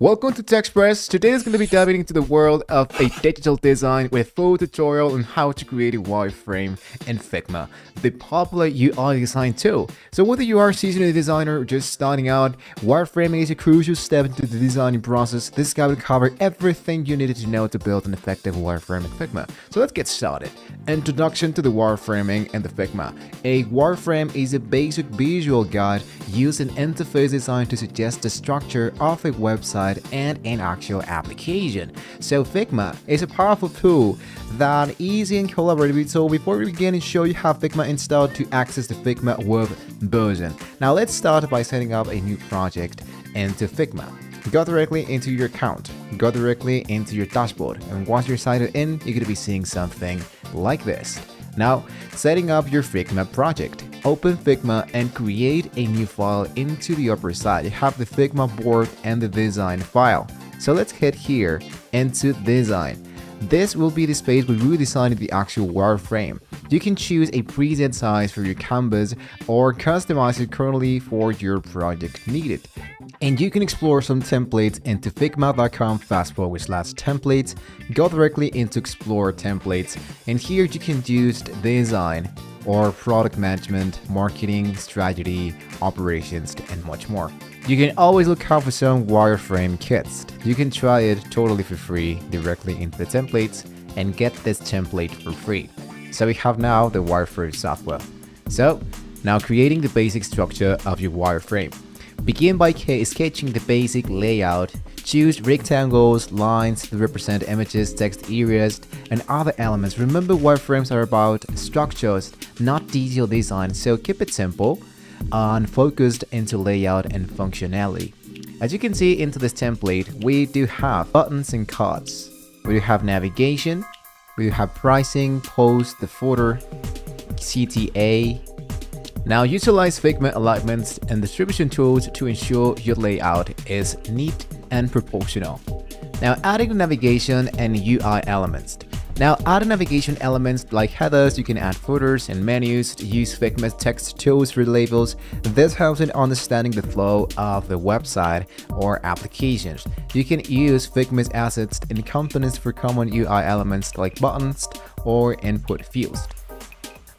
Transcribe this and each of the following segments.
Welcome to TechPress. Today is going to be diving into the world of a digital design with a full tutorial on how to create a wireframe in Figma, the popular UI design tool. So whether you are a seasoned designer or just starting out, wireframing is a crucial step into the designing process. This guide will cover everything you needed to know to build an effective wireframe in Figma. So let's get started. Introduction to the wireframing in the Figma. A wireframe is a basic visual guide used in interface design to suggest the structure of a website and an actual application. So Figma is a powerful tool that easy and collaborative. So before we begin and show you how Figma installed to access the Figma web version. Now let's start by setting up a new project into Figma. Go directly into your account, go directly into your dashboard, and once you're signed in, you're going to be seeing something like this. Now, setting up your Figma project. Open Figma and create a new file into the upper side. You have the Figma board and the design file. So let's hit here into design. This will be the space where we design the actual wireframe. You can choose a preset size for your canvas or customize it currently for your project needed. And you can explore some templates into figma.com/templates. Go directly into explore templates, and here you can use design or product management, marketing, strategy, operations, and much more. You can always look out for some wireframe kits. You can try it totally for free directly into the templates and get this template for free. So we have now the wireframe software. So now creating the basic structure of your wireframe. Begin by sketching the basic layout. Choose rectangles, lines to represent images, text areas, and other elements. Remember, wireframes are about structures, not detailed design, so keep it simple and focused into layout and functionality. As you can see into this template, we do have buttons and cards. We do have navigation, we do have pricing, post, the footer, CTA. Now utilize Figma alignments and distribution tools to ensure your layout is neat and proportional. Now adding navigation and UI elements. Now add navigation elements like headers. You can add footers and menus. Use Figma's text tools for labels. This helps in understanding the flow of the website or applications. You can use Figma's assets and components for common UI elements like buttons or input fields.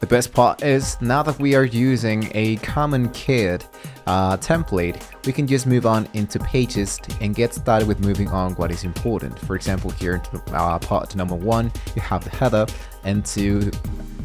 The best part is, now that we are using a common kit template, we can just move on into pages and get started with moving on what is important. For example, here part number 1, you have the header, and to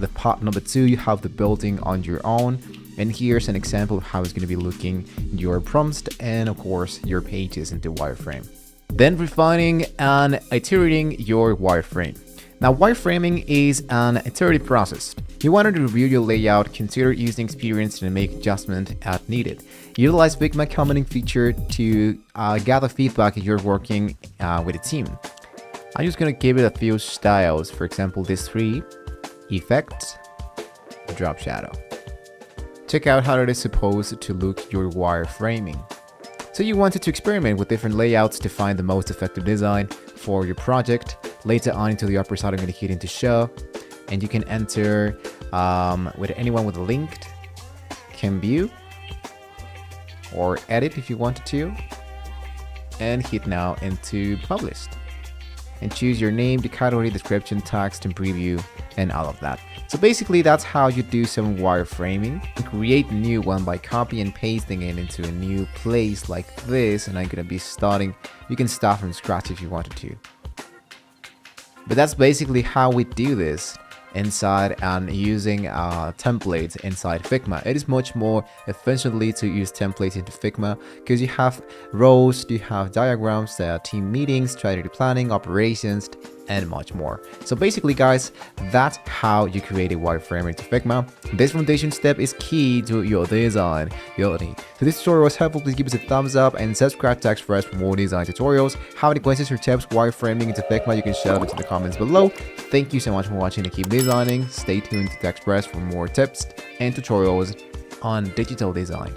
the part number 2, you have the building on your own. And here's an example of how it's going to be looking your prompts and of course your pages into wireframe. Then refining and iterating your wireframe. Now wireframing is an iterative process. You want to review your layout, consider using experience and make adjustments as needed. Utilize Figma commenting feature to gather feedback if you're working with a team. I'm just going to give it a few styles. For example, this 3, effects, drop shadow. Check out how it is supposed to look your wireframing. So you wanted to experiment with different layouts to find the most effective design for your project. Later on into the upper side, I'm going to hit into show, and you can enter with anyone with a linked, can view or edit if you wanted to, and hit now into published. And choose your name, the category, description, text, and preview, and all of that. So basically, that's how you do some wireframing. Create a new one by copy and pasting it into a new place like this. And I'm gonna be starting. You can start from scratch if you wanted to. But that's basically how we do this inside and using templates inside Figma. It is much more efficiently to use templates into Figma because you have roles, you have diagrams, team meetings, strategy planning, operations, and much more. So basically, guys, that's how you create a wireframe into Figma. This foundation step is key to your design ability. So this tutorial was helpful. Please give us a thumbs up and subscribe to TechPress for more design tutorials. Have any questions or tips wireframing into Figma? You can share them in the comments below. Thank you so much for watching and keep designing. Stay tuned to TechPress for more tips and tutorials on digital design.